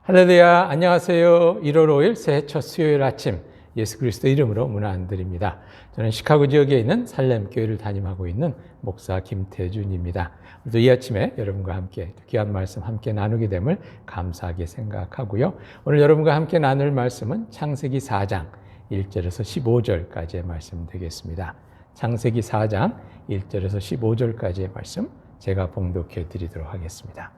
할렐루야, 안녕하세요. 1월 5일 새해 첫 수요일 아침 예수 그리스도 이름으로 문안드립니다. 저는 시카고 지역에 있는 살렘교회를 담임하고 있는 목사 김태준입니다. 오늘도 이 아침에 여러분과 함께 귀한 말씀 함께 나누게 됨을 감사하게 생각하고요. 오늘 여러분과 함께 나눌 말씀은 창세기 4장 1절에서 15절까지의 말씀 되겠습니다. 창세기 4장 1절에서 15절까지의 말씀 제가 봉독해 드리도록 하겠습니다.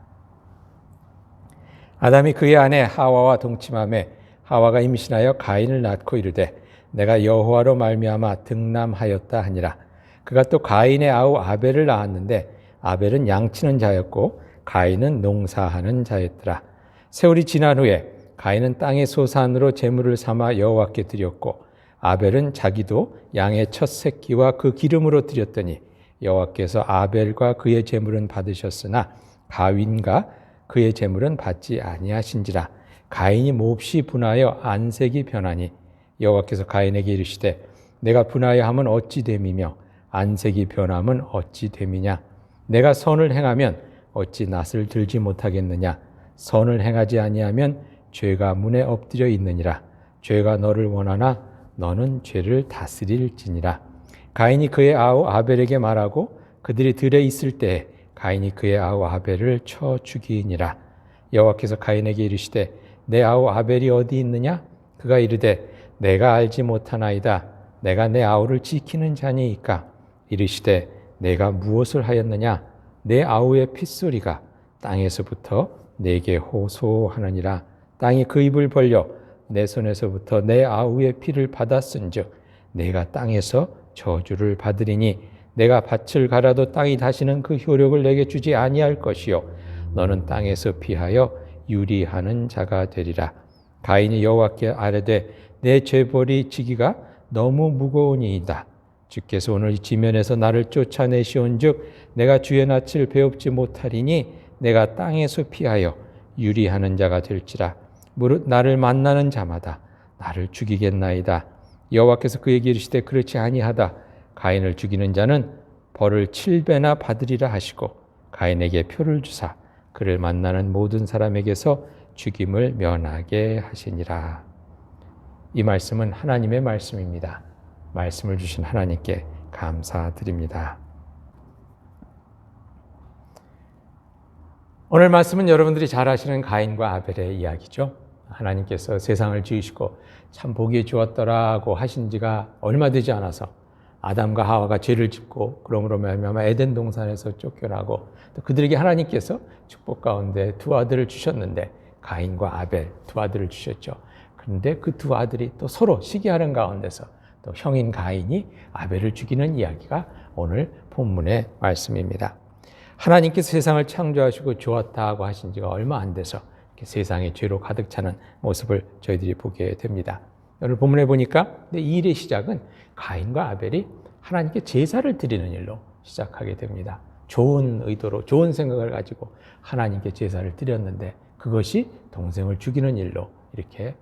아담이 그의 아내 하와와 동침하매 하와가 임신하여 가인을 낳고 이르되 내가 여호와로 말미암아 등남하였다 하니라. 그가 또 가인의 아우 아벨을 낳았는데 아벨은 양치는 자였고 가인은 농사하는 자였더라. 세월이 지난 후에 가인은 땅의 소산으로 제물을 삼아 여호와께 드렸고 아벨은 자기도 양의 첫 새끼와 그 기름으로 드렸더니 여호와께서 아벨과 그의 제물은 받으셨으나 가인과 그의 제물은 받지 아니하신지라. 가인이 몹시 분하여 안색이 변하니 여호와께서 가인에게 이르시되 내가 분하여 함은 어찌 됨이며 안색이 변함은 어찌 됨이냐. 내가 선을 행하면 어찌 낯을 들지 못하겠느냐. 선을 행하지 아니하면 죄가 문에 엎드려 있느니라. 죄가 너를 원하나 너는 죄를 다스릴지니라. 가인이 그의 아우 아벨에게 말하고 그들이 들에 있을 때에 가인이 그의 아우 아벨을 쳐 죽이니라. 여호와께서 가인에게 이르시되 내 아우 아벨이 어디 있느냐? 그가 이르되 내가 알지 못하나이다. 내가 내 아우를 지키는 자니이까. 이르시되 내가 무엇을 하였느냐? 내 아우의 핏소리가 땅에서부터 내게 호소하느니라. 땅이 그 입을 벌려 내 손에서부터 내 아우의 피를 받았은즉 내가 땅에서 저주를 받으리니 내가 밭을 갈아도 땅이 다시는 그 효력을 내게 주지 아니할 것이요 너는 땅에서 피하여 유리하는 자가 되리라. 가인이 여호와께 아뢰되 내 죄벌이 지기가 너무 무거우니이다. 주께서 오늘 이 지면에서 나를 쫓아내시온즉 내가 주의 낯을 배웁지 못하리니 내가 땅에서 피하여 유리하는 자가 될지라. 무릇 나를 만나는 자마다 나를 죽이겠나이다. 여호와께서 그에게 이르시되 그렇지 아니하다. 가인을 죽이는 자는 벌을 7배나 받으리라 하시고 가인에게 표를 주사 그를 만나는 모든 사람에게서 죽임을 면하게 하시니라. 이 말씀은 하나님의 말씀입니다. 말씀을 주신 하나님께 감사드립니다. 오늘 말씀은 여러분들이 잘 아시는 가인과 아벨의 이야기죠. 하나님께서 세상을 지으시고 참 보기에 좋았더라고 하신 지가 얼마 되지 않아서 아담과 하와가 죄를 짓고 그러므로 말미암아 에덴 동산에서 쫓겨나고 또 그들에게 하나님께서 축복 가운데 두 아들을 주셨는데 가인과 아벨 두 아들을 주셨죠. 그런데 그 두 아들이 또 서로 시기하는 가운데서 또 형인 가인이 아벨을 죽이는 이야기가 오늘 본문의 말씀입니다. 하나님께서 세상을 창조하시고 좋았다고 하신 지가 얼마 안 돼서 이렇게 세상에 죄로 가득 차는 모습을 저희들이 보게 됩니다. 오늘 본문에 보니까 이 일의 시작은 가인과 아벨이 하나님께 제사를 드리는 일로 시작하게 됩니다. 좋은 의도로 좋은 생각을 가지고 하나님께 제사를 드렸는데 그것이 동생을 죽이는 일로 이렇게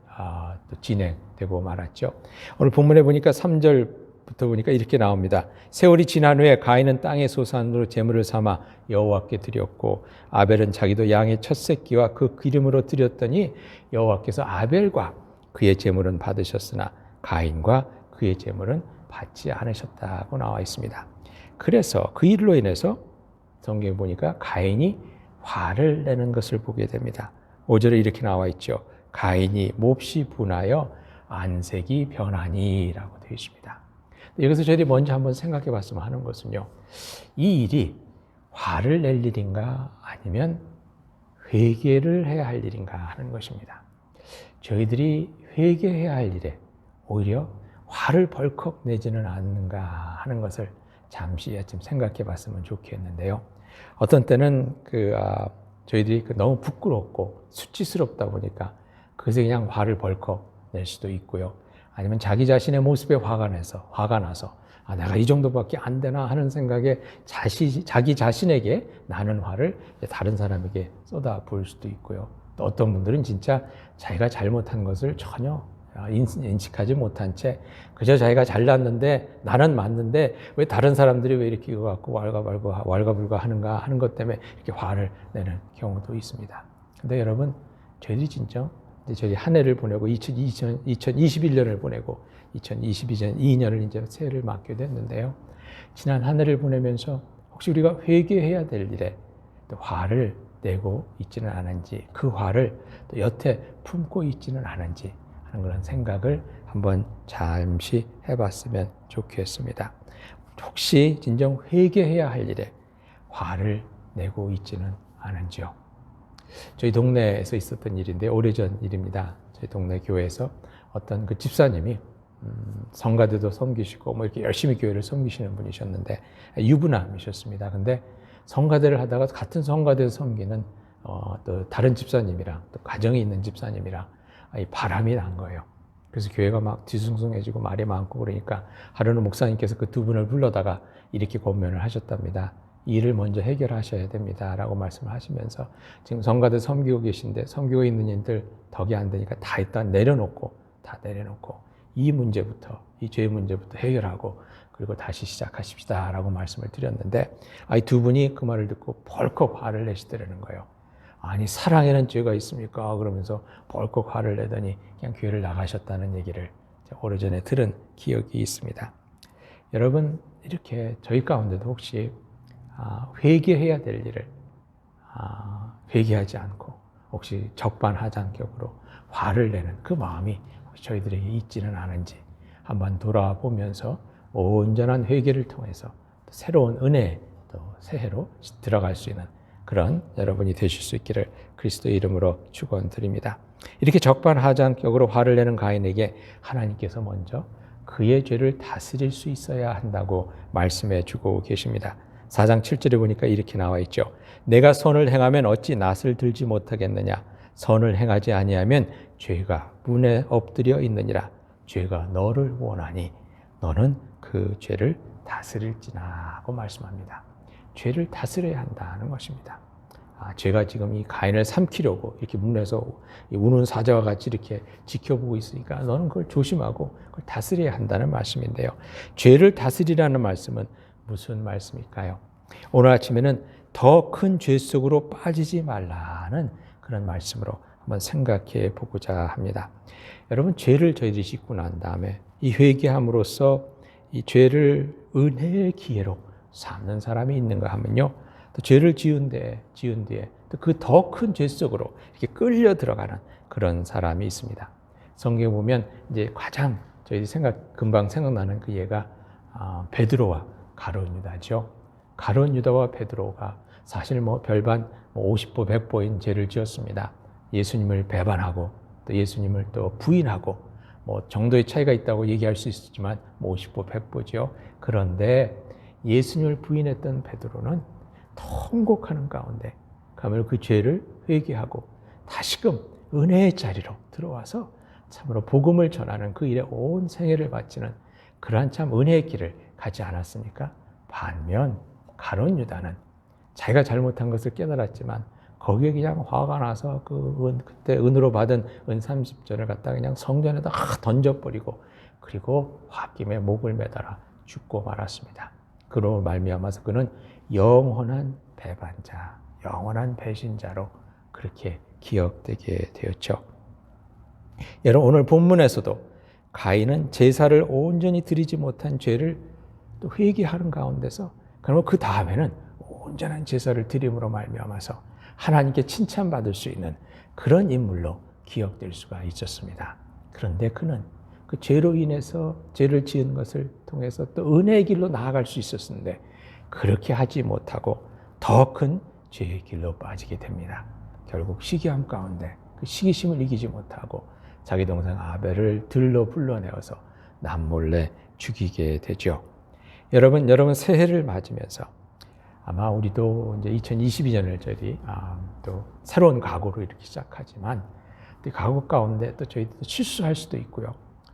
또 진행되고 말았죠. 오늘 본문에 보니까 3절부터 보니까 이렇게 나옵니다. 세월이 지난 후에 가인은 땅의 소산으로 제물을 삼아 여호와께 드렸고 아벨은 자기도 양의 첫 새끼와 그 기름으로 드렸더니 여호와께서 아벨과 그의 제물은 받으셨으나 가인과 그의 제물은 받지 않으셨다고 나와 있습니다. 그래서 그 일로 인해서 성경에 보니까 가인이 화를 내는 것을 보게 됩니다. 5절에 이렇게 나와 있죠. 가인이 몹시 분하여 안색이 변하니 라고 되어 있습니다. 여기서 저희들이 먼저 한번 생각해 봤으면 하는 것은요. 이 일이 화를 낼 일인가 아니면 회개를 해야 할 일인가 하는 것입니다. 저희들이 회개해야 할 일에 오히려 화를 벌컥 내지는 않는가 하는 것을 잠시 생각해 봤으면 좋겠는데요. 어떤 때는 저희들이 너무 부끄럽고 수치스럽다 보니까 그래서 그냥 화를 벌컥 낼 수도 있고요. 아니면 자기 자신의 모습에 화가 나서 내가 이 정도밖에 안 되나 하는 생각에 자기 자신에게 나는 화를 다른 사람에게 쏟아 부을 수도 있고요. 또 어떤 분들은 진짜 자기가 잘못한 것을 전혀 인식하지 못한 채 그저 자기가 잘났는데 나는 맞는데 왜 다른 사람들이 왜 이렇게 이거 갖고 왈가불가 하는가 하는 것 때문에 이렇게 화를 내는 경우도 있습니다. 근데 여러분 저희들이 진짜 저희 한 해를 보내고 2021년을 보내고 2022년을 이제 새해를 맞게 됐는데요. 지난 한 해를 보내면서 혹시 우리가 회개해야 될 일에 또 화를 내고 있지는 않은지, 그 화를 또 여태 품고 있지는 않은지 하는 그런 생각을 한번 잠시 해봤으면 좋겠습니다. 혹시 진정 회개해야 할 일에 화를 내고 있지는 않은지요? 저희 동네에서 있었던 일인데 오래전 일입니다. 저희 동네 교회에서 어떤 그 집사님이 성가대도 섬기시고 뭐 이렇게 열심히 교회를 섬기시는 분이셨는데 유부남이셨습니다. 근데 성가대를 하다가 같은 성가대에서 섬기는 또 다른 집사님이랑 또 가정이 있는 집사님이랑 바람이 난 거예요. 그래서 교회가 막 뒤숭숭해지고 말이 많고 그러니까 하루는 목사님께서 그 두 분을 불러다가 이렇게 권면을 하셨답니다. 이 일을 먼저 해결하셔야 됩니다. 라고 말씀을 하시면서 지금 성가대 섬기고 계신데 섬기고 있는 일들 덕이 안 되니까 다 일단 내려놓고 이 문제부터, 이 죄 문제부터 해결하고 그리고 다시 시작하십시다. 라고 말씀을 드렸는데 이 두 분이 그 말을 듣고 벌컥 화를 내시더라는 거예요. 아니 사랑에는 죄가 있습니까? 그러면서 벌컥 화를 내더니 그냥 교회를 나가셨다는 얘기를 오래전에 들은 기억이 있습니다. 여러분 이렇게 저희 가운데도 혹시 회개해야 될 일을 회개하지 않고 혹시 적반하장격으로 화를 내는 그 마음이 저희들에게 있지는 않은지 한번 돌아보면서 온전한 회개를 통해서 새로운 은혜 또 새해로 들어갈 수 있는 그런 여러분이 되실 수 있기를 그리스도의 이름으로 축원드립니다. 이렇게 적반하장격으로 화를 내는 가인에게 하나님께서 먼저 그의 죄를 다스릴 수 있어야 한다고 말씀해 주고 계십니다. 4장 7절에 보니까 이렇게 나와 있죠. 내가 선을 행하면 어찌 낫을 들지 못하겠느냐. 선을 행하지 아니하면 죄가 문에 엎드려 있느니라. 죄가 너를 원하니 너는 그 죄를 다스릴지나 하고 말씀합니다. 죄를 다스려야 한다는 것입니다. 죄가 지금 이 가인을 삼키려고 이렇게 문에서 우는 사자와 같이 이렇게 지켜보고 있으니까 너는 그걸 조심하고 그걸 다스려야 한다는 말씀인데요. 죄를 다스리라는 말씀은 무슨 말씀일까요? 오늘 아침에는 더 큰 죄 속으로 빠지지 말라는 그런 말씀으로 한번 생각해 보고자 합니다. 여러분 죄를 저희들이 짓고 난 다음에 이 회개함으로써 이 죄를 은혜의 기회로 삼는 사람이 있는가 하면요. 또 죄를 지은 뒤에 또 그 더 큰 죄 속으로 이렇게 끌려 들어가는 그런 사람이 있습니다. 성경에 보면 이제 가장 저희들이 금방 생각나는 그 예가 베드로와 가룟 유다죠. 가룟 유다와 베드로가 사실 별반 50보 100보인 죄를 지었습니다. 예수님을 배반하고 또 예수님을 또 부인하고 정도의 차이가 있다고 얘기할 수 있지만 50보 100보죠. 그런데 예수님을 부인했던 베드로는 통곡하는 가운데 가면 그 죄를 회개하고 다시금 은혜의 자리로 들어와서 참으로 복음을 전하는 그 일에 온 생애를 바치는 그러한 참 은혜의 길을 가지 않았습니까? 반면 가룟 유다는 자기가 잘못한 것을 깨달았지만 거기에 그냥 화가 나서 그때 은으로 받은 은 30전을 갖다가 그냥 성전에다 던져버리고 그리고 홧김에 목을 매달아 죽고 말았습니다. 그로 말미암아서 그는 영원한 배반자, 영원한 배신자로 그렇게 기억되게 되었죠. 여러분 오늘 본문에서도 가인은 제사를 온전히 드리지 못한 죄를 또 회개하는 가운데서 그러면 그 다음에는 온전한 제사를 드림으로 말미암아서 하나님께 칭찬받을 수 있는 그런 인물로 기억될 수가 있었습니다. 그런데 그는 그 죄로 인해서 죄를 지은 것을 통해서 또 은혜의 길로 나아갈 수 있었는데 그렇게 하지 못하고 더 큰 죄의 길로 빠지게 됩니다. 결국 시기함 가운데 그 시기심을 이기지 못하고 자기 동생 아벨을 들로 불러내어서 남몰래 죽이게 되죠. 여러분 새해를 맞으면서 아마 우리도 이제 2022년을 저희들이 또 새로운 각오로 이렇게 시작하지만 또 각오 가운데 또 저희도 실수할 수도 있고요.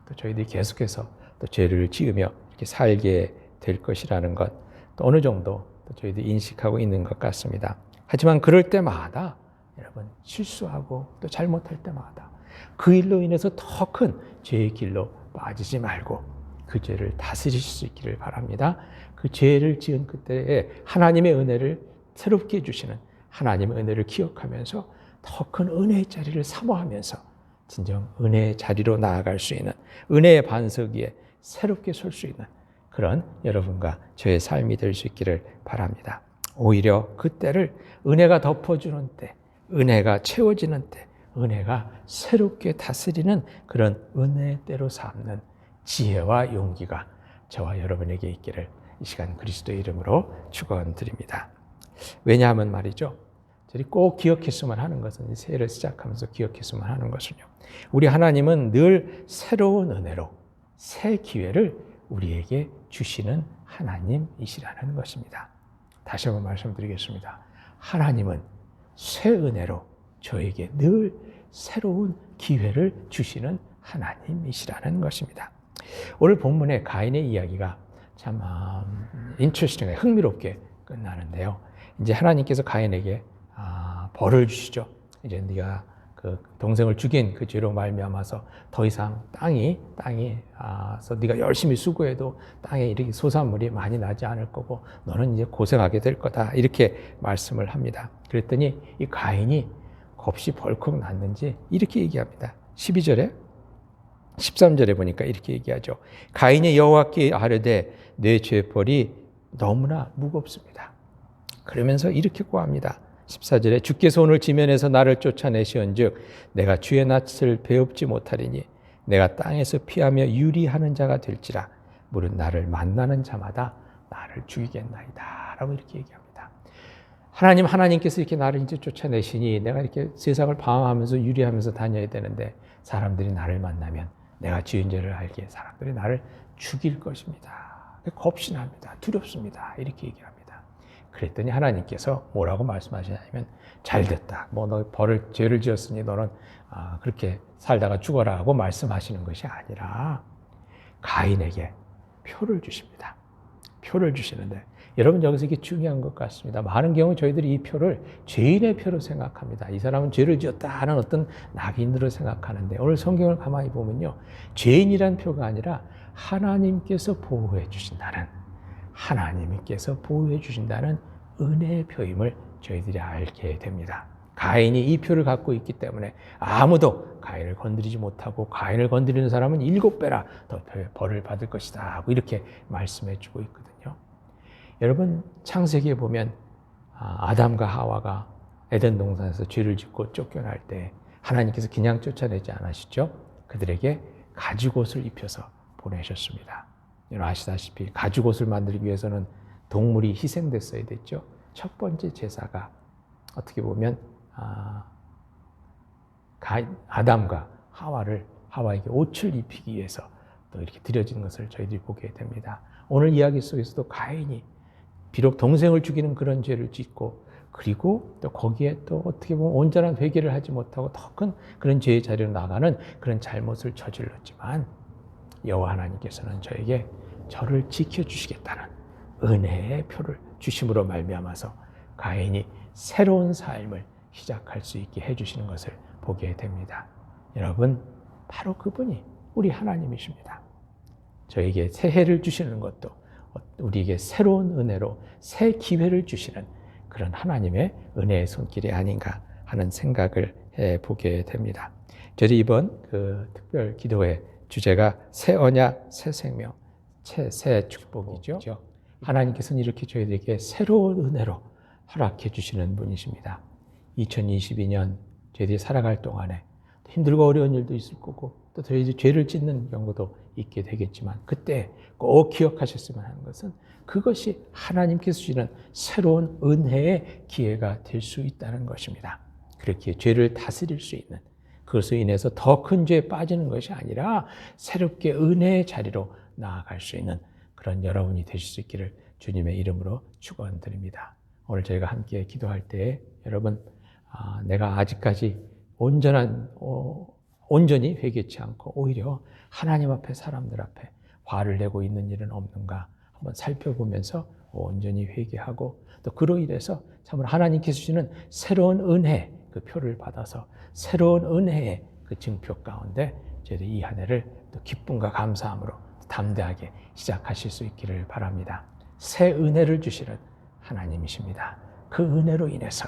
또 저희들이 계속해서 또 죄를 지으며 이렇게 살게 될 것이라는 것, 또 어느 정도 또 저희들이 인식하고 있는 것 같습니다. 하지만 그럴 때마다 여러분 실수하고 또 잘못할 때마다 그 일로 인해서 더 큰 죄의 길로 빠지지 말고 그 죄를 다스리실 수 있기를 바랍니다. 그 죄를 지은 그때에 하나님의 은혜를 새롭게 해주시는 하나님의 은혜를 기억하면서 더 큰 은혜의 자리를 사모하면서 진정 은혜의 자리로 나아갈 수 있는, 은혜의 반석 위에 새롭게 설 수 있는 그런 여러분과 저의 삶이 될 수 있기를 바랍니다. 오히려 그때를 은혜가 덮어주는 때, 은혜가 채워지는 때, 은혜가 새롭게 다스리는 그런 은혜의 때로 삼는 지혜와 용기가 저와 여러분에게 있기를 이 시간 그리스도의 이름으로 축원드립니다. 왜냐하면 말이죠, 저희 꼭 기억했으면 하는 것은, 새해를 시작하면서 기억했으면 하는 것은요, 우리 하나님은 늘 새로운 은혜로 새 기회를 우리에게 주시는 하나님이시라는 것입니다. 다시 한번 말씀드리겠습니다. 하나님은 새 은혜로 저에게 늘 새로운 기회를 주시는 하나님이시라는 것입니다. 오늘 본문의 가인의 이야기가 참 인트레스팅하게, 흥미롭게 끝나는데요. 이제 하나님께서 가인에게 벌을 주시죠. 이제 네가 그 동생을 죽인 그 죄로 말미암아서 더 이상 땅에서 네가 열심히 수고해도 땅에 이렇게 소산물이 많이 나지 않을 거고 너는 이제 고생하게 될 거다, 이렇게 말씀을 합니다. 그랬더니 이 가인이 겁이 벌컥 났는지 이렇게 얘기합니다. 12절에 13절에 보니까 이렇게 얘기하죠. 가인이 여호와께 아뢰되 내 죄벌이 너무나 무겁습니다. 그러면서 이렇게 고합니다. 14절에 주께서 오늘 지면에서 나를 쫓아내시온즉 내가 주의 낯을 배웁지 못하리니 내가 땅에서 피하며 유리하는 자가 될지라 무릇 나를 만나는 자마다 나를 죽이겠나이다 라고 이렇게 얘기합니다. 하나님께서 이렇게 나를 이제 쫓아내시니 내가 이렇게 세상을 방황하면서 유리하면서 다녀야 되는데 사람들이 나를 만나면 내가 지은 죄를 알기에 사람들이 나를 죽일 것입니다. 겁이 납니다. 두렵습니다. 이렇게 얘기합니다. 그랬더니 하나님께서 뭐라고 말씀하시냐면, 잘됐다. 너 죄를 지었으니 너는 그렇게 살다가 죽어라 하고 말씀하시는 것이 아니라 가인에게 표를 주십니다. 표를 주시는데, 여러분 여기서 이게 중요한 것 같습니다. 많은 경우 저희들이 이 표를 죄인의 표로 생각합니다. 이 사람은 죄를 지었다 하는 어떤 낙인으로 생각하는데, 오늘 성경을 가만히 보면요, 죄인이란 표가 아니라 하나님께서 보호해 주신다는, 하나님께서 보호해 주신다는 은혜의 표임을 저희들이 알게 됩니다. 가인이 이 표를 갖고 있기 때문에 아무도 가인을 건드리지 못하고 가인을 건드리는 사람은 7배나 더 벌을 받을 것이다 하고 이렇게 말씀해 주고 있거든요. 여러분 창세기에 보면 아담과 하와가 에덴 동산에서 죄를 짓고 쫓겨날 때 하나님께서 그냥 쫓아내지 않으시죠. 그들에게 가죽옷을 입혀서 보내셨습니다. 여러분 아시다시피 가죽옷을 만들기 위해서는 동물이 희생됐어야 됐죠. 첫 번째 제사가 어떻게 보면 아담과 하와에게 옷을 입히기 위해서 또 이렇게 드려진 것을 저희들이 보게 됩니다. 오늘 이야기 속에서도 가인이 비록 동생을 죽이는 그런 죄를 짓고, 그리고 또 거기에 또 어떻게 보면 온전한 회개를 하지 못하고 더 큰 그런 죄의 자리로 나가는 그런 잘못을 저질렀지만, 여호와 하나님께서는 저를 지켜주시겠다는 은혜의 표를 주심으로 말미암아서 가인이 새로운 삶을 시작할 수 있게 해주시는 것을 보게 됩니다. 여러분, 바로 그분이 우리 하나님이십니다. 저에게 새해를 주시는 것도 우리에게 새로운 은혜로 새 기회를 주시는 그런 하나님의 은혜의 손길이 아닌가 하는 생각을 해보게 됩니다. 저희 이번 특별 기도회 주제가 새 언약, 새 생명, 새 축복이죠. 하나님께서는 이렇게 저희들에게 새로운 은혜로 허락해 주시는 분이십니다. 2022년 저희들이 살아갈 동안에 힘들고 어려운 일도 있을 거고 또 저희들이 죄를 짓는 경우도 있게 되겠지만, 그때 꼭 기억하셨으면 하는 것은 그것이 하나님께서 주시는 새로운 은혜의 기회가 될 수 있다는 것입니다. 그렇게 죄를 다스릴 수 있는, 그것으로 인해서 더 큰 죄에 빠지는 것이 아니라 새롭게 은혜의 자리로 나아갈 수 있는 그런 여러분이 되실 수 있기를 주님의 이름으로 축원드립니다. 오늘 저희가 함께 기도할 때 여러분, 내가 아직까지 온전히 회개치 않고 오히려 하나님 앞에, 사람들 앞에 화를 내고 있는 일은 없는가 한번 살펴보면서 온전히 회개하고, 또 그로 인해서 참으로 하나님께서 주시는 새로운 은혜 그 표를 받아서 새로운 은혜의 그 증표 가운데 저희들이 이 한 해를 또 기쁨과 감사함으로 담대하게 시작하실 수 있기를 바랍니다. 새 은혜를 주시는 하나님이십니다. 그 은혜로 인해서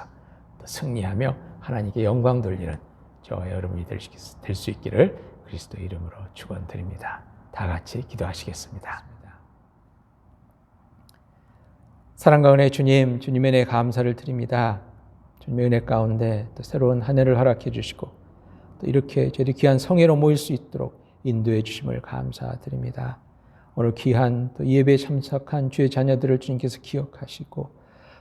또 승리하며 하나님께 영광 돌리는 저와 여러분이 될 수 있기를 그리스도 이름으로 축원드립니다. 다 같이 기도하시겠습니다. 사랑과 은혜 주님, 주님의 은혜 감사를 드립니다. 주님의 은혜 가운데 또 새로운 한 해를 허락해 주시고 또 이렇게 저희들이 귀한 성회로 모일 수 있도록 인도해 주심을 감사드립니다. 오늘 귀한 또 예배에 참석한 주의 자녀들을 주님께서 기억하시고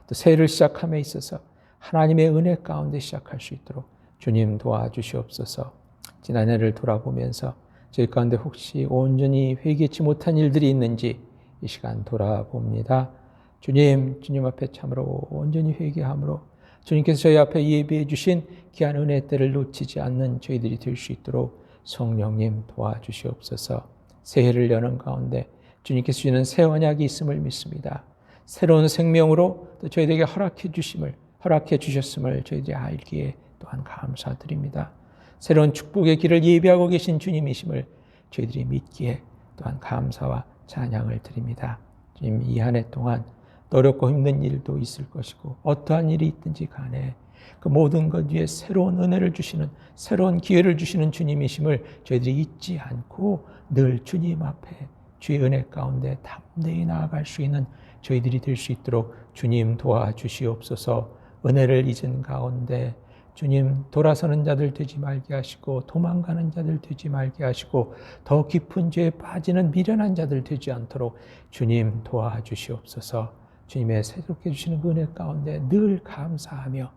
또 새해를 시작함에 있어서 하나님의 은혜 가운데 시작할 수 있도록 주님 도와주시옵소서. 지난 해를 돌아보면서 저희 가운데 혹시 온전히 회개치 못한 일들이 있는지 이 시간 돌아봅니다. 주님 앞에 참으로 온전히 회개함으로 주님께서 저희 앞에 예비해 주신 귀한 은혜 때를 놓치지 않는 저희들이 될 수 있도록 성령님 도와주시옵소서. 새해를 여는 가운데 주님께서 주시는 새 언약이 있음을 믿습니다. 새로운 생명으로 또 저희에게 허락해 주셨음을 저희들이 알기에 또한 감사드립니다. 새로운 축복의 길을 예비하고 계신 주님이심을 저희들이 믿기에 또한 감사와 찬양을 드립니다. 주님, 이 한 해 동안 어렵고 힘든 일도 있을 것이고 어떠한 일이 있든지 간에 그 모든 것 위에 새로운 은혜를 주시는, 새로운 기회를 주시는 주님이심을 저희들이 잊지 않고 늘 주님 앞에 주의 은혜 가운데 담대히 나아갈 수 있는 저희들이 될 수 있도록 주님 도와주시옵소서. 은혜를 잊은 가운데 주님, 돌아서는 자들 되지 말게 하시고 도망가는 자들 되지 말게 하시고 더 깊은 죄에 빠지는 미련한 자들 되지 않도록 주님 도와주시옵소서. 주님의 새롭게 주시는 은혜 가운데 늘 감사하며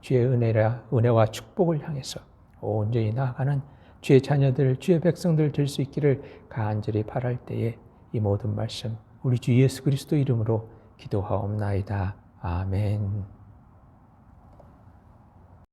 주의 은혜와 축복을 향해서 온전히 나아가는 주의 자녀들, 주의 백성들 될 수 있기를 간절히 바랄 때에 이 모든 말씀 우리 주 예수 그리스도 이름으로 기도하옵나이다. 아멘.